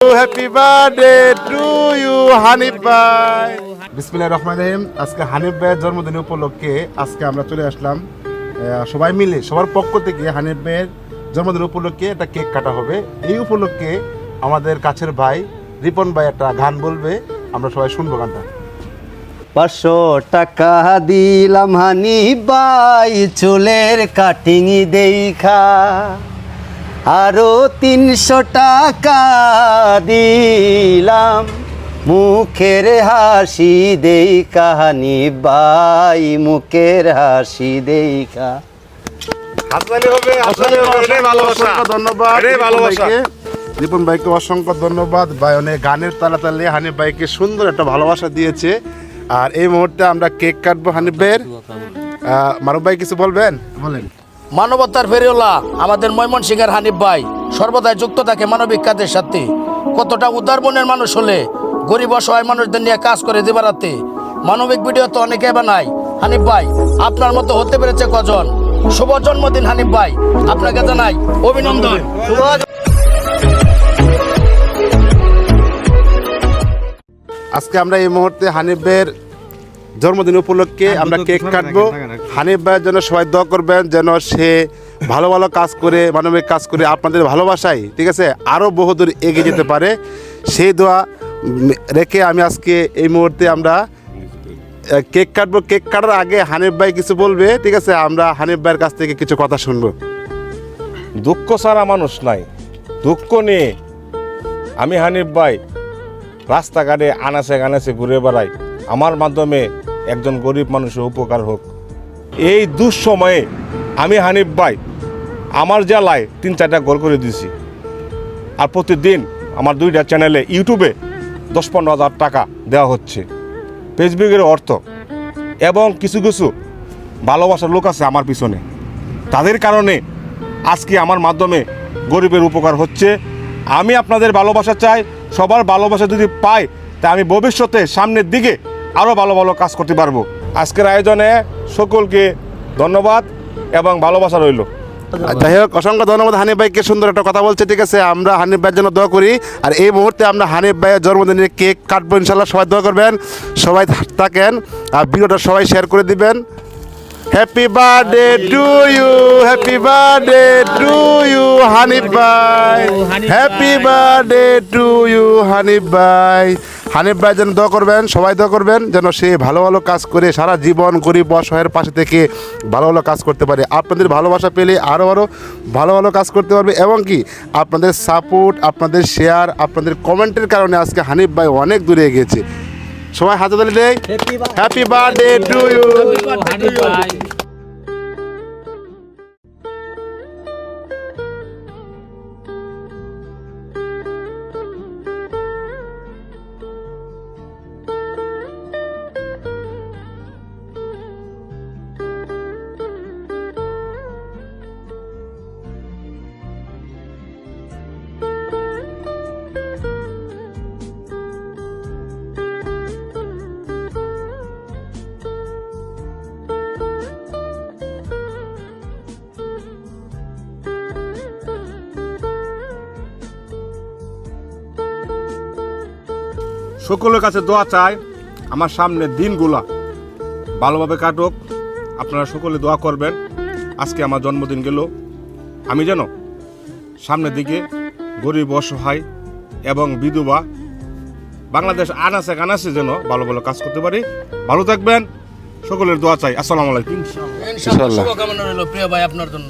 Happy birthday to you Hanif ভাই। বিসমিল্লাহির রহমানির রহিম। আজকে হানিফ ভাইয়ের জন্মদিন উপলক্ষে আজকে আমরা চলে আসলাম সবাই মিলে সবার পক্ষ থেকে হানিফ ভাইয়ের জন্মদিন উপলক্ষে একটা কেক কাটা হবে। এই উপলক্ষে আমাদের কাছের ভাই রিপন ভাই একটা গান বলবে, আমরা সবাই শুনবো গানটা। 500 টাকা দিলাম হানিফ ভাই চুলের কাটিং দেখা, আরো 300 টাকা দিলাম মুখের হাসি দেখা, হানিফ ভাই মুখের হাসি দেখা। ধন্যবাদ রিপন ভাইকে, অসংখ্য ধন্যবাদ ভাই। অনেক গানের তালে হানিফ ভাইকে সুন্দর একটা ভালোবাসা দিয়েছে। আর এই মুহূর্তে আমরা কেক কাটবো হানিফ ভাইয়ের। মারুফ ভাই কিছু বলবেন? বলেন। মানবতার ফেরিওয়ালা আমাদের ময়মনসিংহের হানিফ ভাই সর্বদাই যুক্ত থাকে মানবিক কাজের সাথে। কতটা উদার মনের মানুষ হলে গরিব অসহায় মানুষদের নিয়ে কাজ করে দিবারাতে। মানবিক ভিডিও তো অনেকে বানায়, হানিফ ভাই আপনার মতো হতে পেরেছে কজন। শুভ জন্মদিন হানিফ ভাই, আপনাকে জানাই অভিনন্দন। আজকে আমরা এই মুহূর্তে হানিফ ভাইয়ের জন্মদিন উপলক্ষে আমরা কেক কাটবো। হানিফ ভাইয়ের জন্য সবাই দোয়া করবেন যেন সে ভালো ভালো কাজ করে, মানবিক কাজ করে আপনাদের ভালোবাসায়, ঠিক আছে, আরও বহুদূর এগিয়ে যেতে পারে, সেই দোয়া রেখে আমি আজকে এই মুহূর্তে আমরা কেক কাটবো। কেক কাটার আগে হানিফ ভাই কিছু বলবে, ঠিক আছে, আমরা হানিফ ভাইয়ের কাছ থেকে কিছু কথা শুনবো। দুঃখ ছাড়া মানুষ নাই, দুঃখ নিয়ে আমি হানিফ ভাই রাস্তাঘাটে আনাচে কানাচে ঘুরে বেড়াই, আমার মাধ্যমে একজন গরিব মানুষের উপকার হোক। এই দুঃসময়ে আমি হানিফ ভাই আমার জেলায় 3-4টা ঘর করে দিয়েছি। আর প্রতিদিন আমার 2টা চ্যানেলে ইউটিউবে 10-15 হাজার টাকা দেওয়া হচ্ছে, ফেসবুকের অর্থ, এবং কিছু কিছু ভালোবাসার লোক আছে আমার পিছনে। তাদের কারণে আজকে আমার মাধ্যমে গরিবের উপকার হচ্ছে। আমি আপনাদের ভালোবাসা চাই, সবার ভালোবাসা যদি পাই তা আমি ভবিষ্যতে সামনের দিকে আরও ভালো ভালো কাজ করতে পারবো। আজকের আয়োজনে সকলকে ধন্যবাদ এবং ভালোবাসা রইল। যাই হোক, অসংখ্য ধন্যবাদ হানিফ ভাইকে, সুন্দর একটা কথা বলছে, ঠিক আছে। আমরা হানিফ ভাইয়ের জন্য দোয়া করি। আর এই মুহূর্তে আমরা হানিফ ভাইয়ের জন্মদিনের কেক কাটবো ইনশাল্লাহ। সবাই দোয়া করবেন, সবাই থাকেন, আর ভিডিওটা সবাই শেয়ার করে দিবেন। Happy birthday to you, happy birthday to you Hanif ভাই, happy birthday to you Hanif ভাই। হানিফ ভাই যেন দোয়া করবেন, সবাই দোয়া করবেন যেন সে ভালো ভালো কাজ করে সারা জীবন গরিব অসহায়ের পাশে থেকে ভালো ভালো কাজ করতে পারে। আপনাদের ভালোবাসা পেলে আরও ভালো ভালো কাজ করতে পারবে, এবং কি আপনাদের সাপোর্ট, আপনাদের শেয়ার, আপনাদের কমেন্টের কারণে আজকে হানিফ ভাই অনেক দূরে এগিয়েছে। সবাই হাতে তালি দেই। Happy birthday to you. সকলের কাছে দোয়া চাই আমার সামনের দিনগুলা ভালোভাবে কাটুক। আপনারা সকলে দোয়া করবেন। আজকে আমার জন্মদিন গেল, আমি যেন সামনের দিকে গরিব অসহায় এবং বিধবা বাংলাদেশ আনাচে কানাচে যেন ভালো ভালো কাজ করতে পারি। ভালো থাকবেন, সকলের দোয়া চাই। আসসালামু আলাইকুম। ইনশাআল্লাহ শুভকামনা রইল প্রিয় ভাই আপনার জন্য।